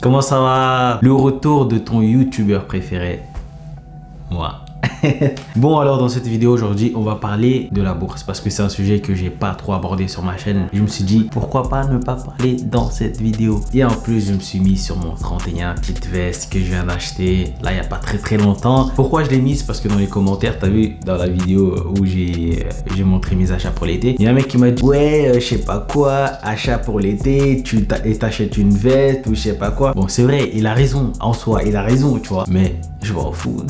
Comment ça va? Le retour de ton youtubeur préféré? Moi. Bon, alors dans cette vidéo aujourd'hui on va parler de la bourse parce que c'est un sujet que j'ai pas trop abordé sur ma chaîne. Je me suis dit pourquoi pas ne pas parler dans cette vidéo. Et en plus je me suis mis sur mon 31 petite veste que je viens d'acheter là il y a pas très longtemps. Pourquoi je l'ai mise? Parce que dans les commentaires t'as vu dans la vidéo où j'ai montré mes achats pour l'été, il y a un mec qui m'a dit ouais je sais pas quoi, achat pour l'été, tu t'achètes une veste ou je sais pas quoi. Bon c'est vrai, il a raison en soi, il a raison tu vois, mais je m'en fous.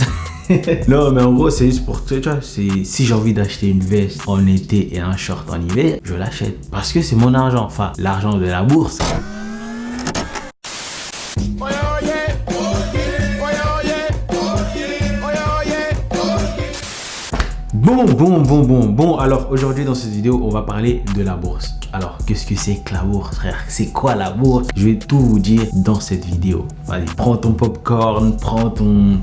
Non mais en gros c'est juste pour toi, tu vois, si j'ai envie d'acheter une veste en été et un short en hiver, je l'achète parce que c'est mon argent, enfin l'argent de la bourse. Bon, alors aujourd'hui dans cette vidéo on va parler de la bourse. Alors qu'est-ce que c'est que la bourse, frère? C'est quoi la bourse? Je vais tout vous dire dans cette vidéo. Vas-y, prends ton popcorn, prends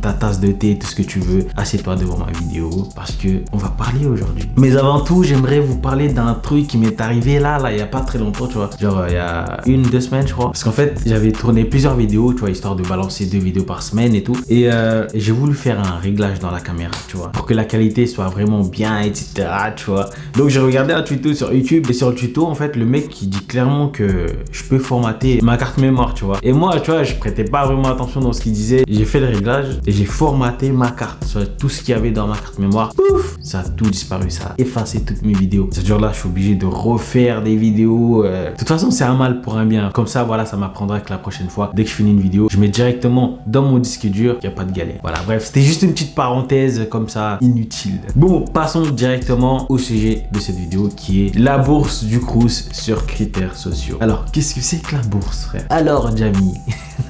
ta tasse de thé, tout ce que tu veux, assieds-toi devant ma vidéo parce que on va parler aujourd'hui. Mais avant tout j'aimerais vous parler d'un truc qui m'est arrivé là il y a pas très longtemps, tu vois, genre il y a 1-2 semaines je crois, parce qu'en fait j'avais tourné plusieurs vidéos, tu vois, histoire de balancer 2 vidéos par semaine et tout, et j'ai voulu faire un réglage dans la caméra, tu vois, pour que la qualité soit vraiment bien, etc., tu vois. Donc j'ai regardé un tuto sur YouTube et sur le tuto en fait le mec il dit clairement que je peux formater ma carte mémoire, tu vois, et moi tu vois je prêtais pas vraiment attention dans ce qu'il disait. J'ai fait le réglage et j'ai formaté ma carte, tu vois, tout ce qu'il y avait dans ma carte mémoire, pouf, ça a tout disparu, ça a effacé toutes mes vidéos. Ce jour là je suis obligé de refaire des vidéos. De toute façon c'est un mal pour un bien, comme ça voilà, ça m'apprendra que la prochaine fois dès que je finis une vidéo je mets directement dans mon disque dur, il n'y a pas de galère. Voilà, bref, c'était juste une petite parenthèse comme ça inutile. Bon, passons directement au sujet de cette vidéo qui est la bourse du Crous sur critères sociaux. Alors qu'est-ce que c'est que la bourse, frère? Alors Jamie,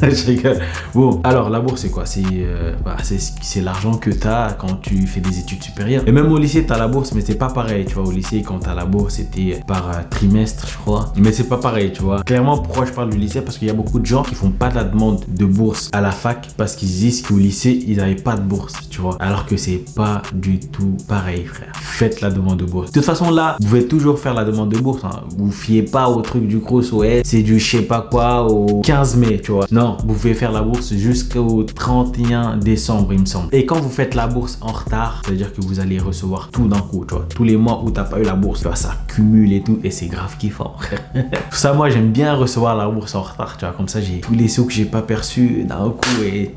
je rigole. Bon, alors la bourse c'est quoi? C'est l'argent que tu as quand tu fais des études supérieures. Et même au lycée tu as la bourse, mais c'est pas pareil, tu vois. Au lycée quand tu as la bourse c'était par trimestre je crois, mais c'est pas pareil, tu vois. Clairement pourquoi je parle du lycée? Parce qu'il y a beaucoup de gens qui font pas de la demande de bourse à la fac parce qu'ils disent qu'au lycée ils n'avaient pas de bourse, tu vois, alors que c'est pas du tout pareil, frère. Faites la demande de bourse. De toute façon là vous pouvez toujours faire la demande de bourse, hein. Vous fiez pas au truc du Crous, ouais c'est du je sais pas quoi au 15 mai, tu vois. Non, vous pouvez faire la bourse jusqu'au 31 décembre il me semble. Et quand vous faites la bourse en retard, ça veut dire que vous allez recevoir tout d'un coup, tu vois. Tous les mois où t'as pas eu la bourse, tu vois, ça cumule et tout, et c'est grave kiffant. Pour ça moi j'aime bien recevoir la bourse en retard, tu vois, comme ça j'ai tous les sous que j'ai pas perçus d'un coup et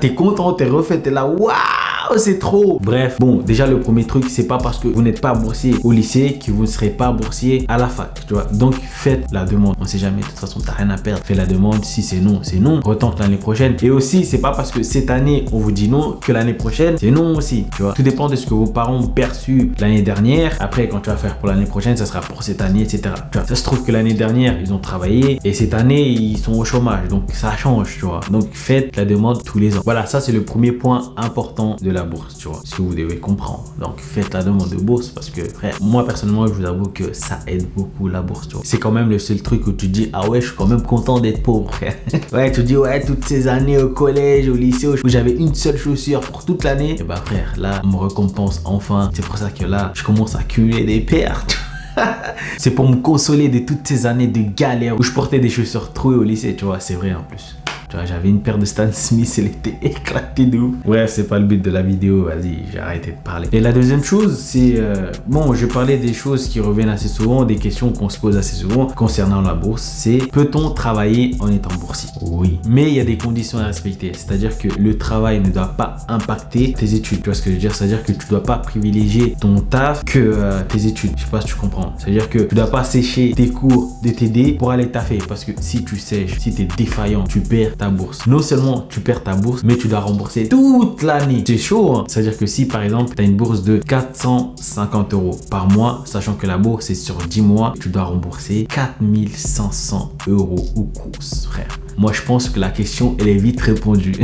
t'es content, t'es refait, t'es là, waouh, c'est trop. Bref, bon, déjà le premier truc, c'est pas parce que vous n'êtes pas boursier au lycée que vous ne serez pas boursier à la fac, tu vois. Donc faites la demande, on sait jamais, de toute façon t'as rien à perdre. Fais la demande, si c'est non, c'est non, retente l'année prochaine. Et aussi c'est pas parce que cette année on vous dit non que l'année prochaine c'est non aussi, tu vois. Tout dépend de ce que vos parents ont perçu l'année dernière. Après quand tu vas faire pour l'année prochaine, ça sera pour cette année, etc., tu vois. Ça se trouve que l'année dernière ils ont travaillé et cette année ils sont au chômage, donc ça change, tu vois. Donc faites la demande tous les ans. Voilà, ça c'est le premier point important de la bourse, tu vois, ce que vous devez comprendre. Donc faites la demande de bourse parce que frère, moi personnellement je vous avoue que ça aide beaucoup la bourse, tu vois. C'est quand même le seul truc où tu te dis ah ouais je suis quand même content d'être pauvre, frère. Ouais, tu te dis ouais toutes ces années au collège, au lycée où j'avais une seule chaussure pour toute l'année, et bah frère là on me récompense enfin. C'est pour ça que là je commence à cumuler des pertes. C'est pour me consoler de toutes ces années de galère où je portais des chaussures trouées au lycée, tu vois, c'est vrai en plus. Tu vois, j'avais une paire de Stan Smith, elle était éclatée de ouf. Bref, c'est pas le but de la vidéo, vas-y, j'ai arrêté de parler. Et la deuxième chose, c'est... bon, je parlais des choses qui reviennent assez souvent, des questions qu'on se pose assez souvent concernant la bourse. C'est, peut-on travailler en étant boursier? Oui. Mais il y a des conditions à respecter. C'est-à-dire que le travail ne doit pas impacter tes études. Tu vois ce que je veux dire? C'est-à-dire que tu dois pas privilégier ton taf que tes études. Je sais pas si tu comprends. C'est-à-dire que tu dois pas sécher tes cours de TD pour aller taffer. Parce que si tu sèches, si tu es défaillant, tu perds ta bourse. Non seulement tu perds ta bourse, mais tu dois rembourser toute l'année. C'est chaud, hein? C'est à dire que si par exemple tu as une bourse de 450 € par mois, sachant que la bourse est sur 10 mois, tu dois rembourser 4500 € au Crous, frère. Moi je pense que la question elle est vite répondue.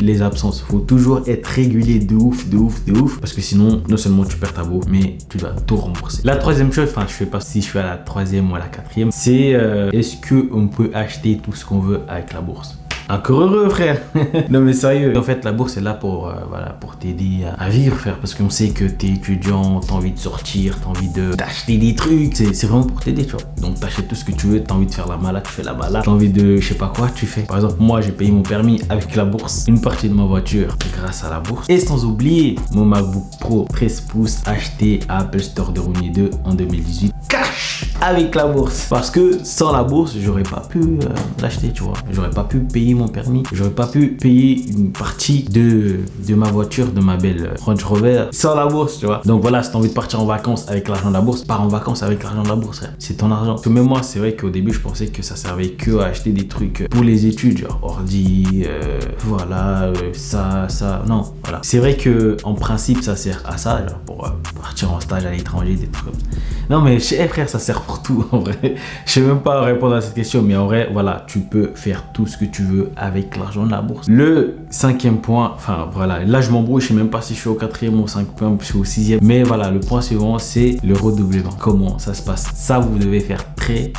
Les absences, faut toujours être régulier de ouf, parce que sinon non seulement tu perds ta bourse, mais tu dois tout rembourser. La troisième chose, enfin je sais pas si je suis à la troisième ou à la quatrième, c'est est-ce que on peut acheter tout ce qu'on veut avec la bourse? Encore heureux, frère. Non mais sérieux, en fait la bourse est là pour voilà, pour t'aider à vivre, frère, parce qu'on sait que t'es étudiant, t'as envie de sortir, t'as envie d'acheter des trucs, c'est vraiment pour t'aider, tu vois. Donc t'achètes tout ce que tu veux, t'as envie de faire la malade, tu fais la malade, t'as envie de je sais pas quoi, tu fais. Par exemple, moi j'ai payé mon permis avec la bourse, une partie de ma voiture grâce à la bourse, et sans oublier mon MacBook Pro 13 pouces acheté à Apple Store de Rounier 2 en 2018, cash avec la bourse, parce que sans la bourse j'aurais pas pu l'acheter, tu vois, j'aurais pas pu payer mon permis, j'aurais pas pu payer une partie de ma voiture, de ma belle Range Rover sans la bourse, tu vois. Donc voilà, si t'as envie de partir en vacances avec l'argent de la bourse, pars en vacances avec l'argent de la bourse, c'est ton argent. Parce que même moi, c'est vrai qu'au début je pensais que ça servait que à acheter des trucs pour les études, genre ordi, voilà, ça, non, voilà. C'est vrai que en principe ça sert à ça, genre pour partir en stage à l'étranger, des trucs comme ça. Non mais frère, ça sert pour tout en vrai. Je sais même pas répondre à cette question, mais en vrai, voilà, tu peux faire tout ce que tu veux avec l'argent de la bourse. Le 5e point, enfin voilà, là je m'embrouille, je sais même pas si je suis au 4e ou au 5e, je suis au 6e, mais voilà, le point suivant c'est le redoublement. Comment ça se passe? Ça, vous devez faire très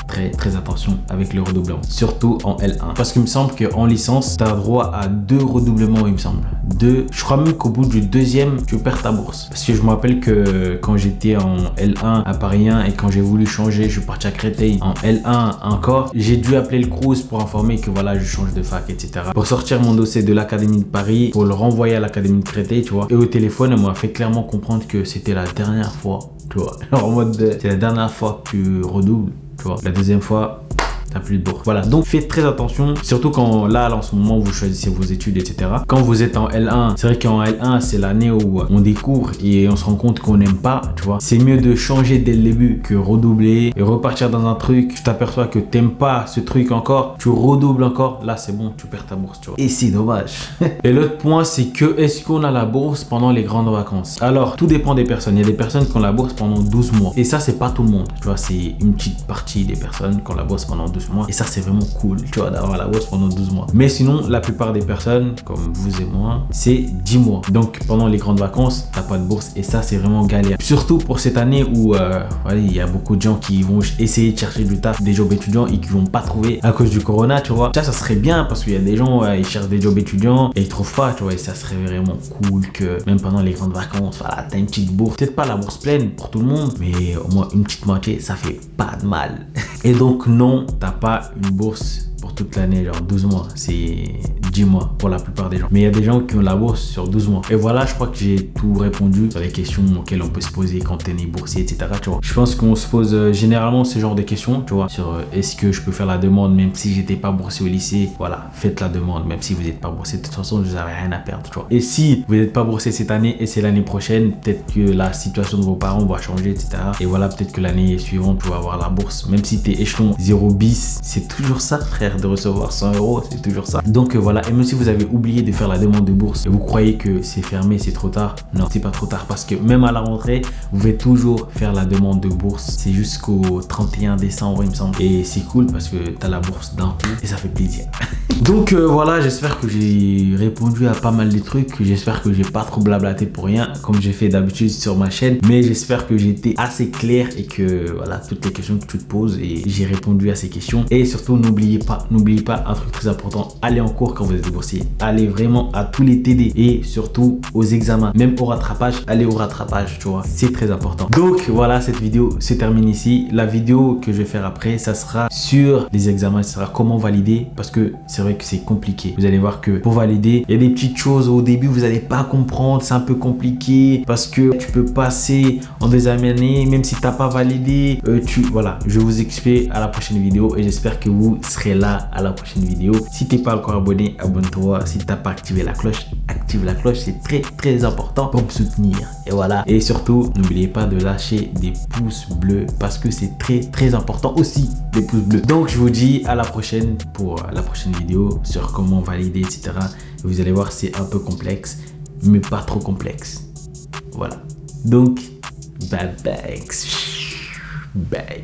attention avec le redoublement, surtout en L1, parce qu'il me semble qu'en licence tu as droit à 2 redoublements, il me semble. Je crois même qu'au bout du 2e tu perds ta bourse, parce que je me rappelle que quand j'étais en L1 à Paris 1 et quand j'ai voulu changer, je suis parti à Créteil en L1 encore, j'ai dû appeler le Crous pour informer que voilà, je change de fac, etc. Pour sortir mon dossier de l'Académie de Paris, pour le renvoyer à l'Académie de Créteil, tu vois. Et au téléphone, elle m'a fait clairement comprendre que c'était la dernière fois, tu vois. En mode, c'est la dernière fois que tu redoubles, tu vois. La deuxième fois, t'as plus de bourse. Voilà, donc faites très attention, surtout quand là en ce moment vous choisissez vos études, etc. Quand vous êtes en L1, c'est vrai qu'en L1 c'est l'année où on découvre et on se rend compte qu'on n'aime pas, tu vois. C'est mieux de changer dès le début que redoubler et repartir dans un truc, tu t'aperçois que t'aimes pas ce truc encore, tu redoubles encore, là c'est bon, tu perds ta bourse, tu vois. Et c'est dommage. Et l'autre point, c'est que est-ce qu'on a la bourse pendant les grandes vacances? Alors, tout dépend des personnes. Il y a des personnes qui ont la bourse pendant 12 mois. Et ça, c'est pas tout le monde. Tu vois, c'est une petite partie des personnes qui ont la bourse pendant 12 mois. Et ça, c'est vraiment cool, tu vois, d'avoir la bourse pendant 12 mois. Mais sinon, la plupart des personnes, comme vous et moi, c'est 10 mois. Donc, pendant les grandes vacances, t'as pas de bourse. Et ça, c'est vraiment galère. Surtout pour cette année où, voilà, il y a beaucoup de gens qui vont essayer de chercher du taf, des jobs étudiants et qui vont pas trouver à cause du corona, tu vois. Ça serait bien parce qu'il y a des gens, ils cherchent des jobs étudiants et ils trouvent pas, tu vois. Et ça serait vraiment cool que même pendant les grandes vacances, voilà, t'as une petite bourse. Peut-être pas la bourse pleine pour tout le monde, mais au moins une petite moitié, ça fait pas de mal. Et donc, non, t'as pas une bourse pour toute l'année, genre 12 mois, c'est 10 mois pour la plupart des gens. Mais il y a des gens qui ont la bourse sur 12 mois. Et voilà, je crois que j'ai tout répondu sur les questions auxquelles on peut se poser quand on est boursier, etc. Tu vois. Je pense qu'on se pose généralement ce genre de questions, tu vois, sur est-ce que je peux faire la demande même si j'étais pas boursier au lycée. Voilà, faites la demande même si vous n'êtes pas boursier. De toute façon, vous n'avez rien à perdre, tu vois. Et si vous n'êtes pas boursier cette année et c'est l'année prochaine, peut-être que la situation de vos parents va changer, etc. Et voilà, peut-être que l'année suivante, tu vas avoir la bourse. Même si t'es échelon 0 bis, c'est toujours ça, frère, de recevoir 100 €, c'est toujours ça. Donc voilà, et même si vous avez oublié de faire la demande de bourse et vous croyez que c'est fermé, c'est trop tard, non, c'est pas trop tard parce que même à la rentrée, vous pouvez toujours faire la demande de bourse. C'est jusqu'au 31 décembre, il me semble. Et c'est cool parce que t'as la bourse d'un coup et ça fait plaisir. Donc voilà, j'espère que j'ai répondu à pas mal de trucs. J'espère que j'ai pas trop blablaté pour rien, comme j'ai fait d'habitude sur ma chaîne. Mais j'espère que j'ai été assez clair et que voilà, toutes les questions que tu te poses et j'ai répondu à ces questions. Et surtout, n'oubliez pas un truc très important, allez en cours quand vous êtes boursier. Allez vraiment à tous les TD et surtout aux examens. Même au rattrapage, allez au rattrapage, tu vois. C'est très important. Donc voilà, cette vidéo se termine ici. La vidéo que je vais faire après, ça sera sur les examens, ça sera comment valider parce que c'est vrai que c'est compliqué. Vous allez voir que pour valider, il y a des petites choses au début, vous n'allez pas comprendre, c'est un peu compliqué parce que tu peux passer en deuxième année, même si tu n'as pas validé, voilà, je vais vous expliquer à la prochaine vidéo et j'espère que vous serez là à la prochaine vidéo. Si tu n'es pas encore abonné, abonne-toi. Si tu n'as pas activé la cloche, active la cloche, c'est très important pour me soutenir. Et voilà. Et surtout, n'oubliez pas de lâcher des pouces bleus parce que c'est très important aussi, les pouces bleus. Donc, je vous dis à la prochaine pour la prochaine vidéo sur comment valider, etc. Vous allez voir, c'est un peu complexe, mais pas trop complexe. Voilà. Donc, bye bye. Bye.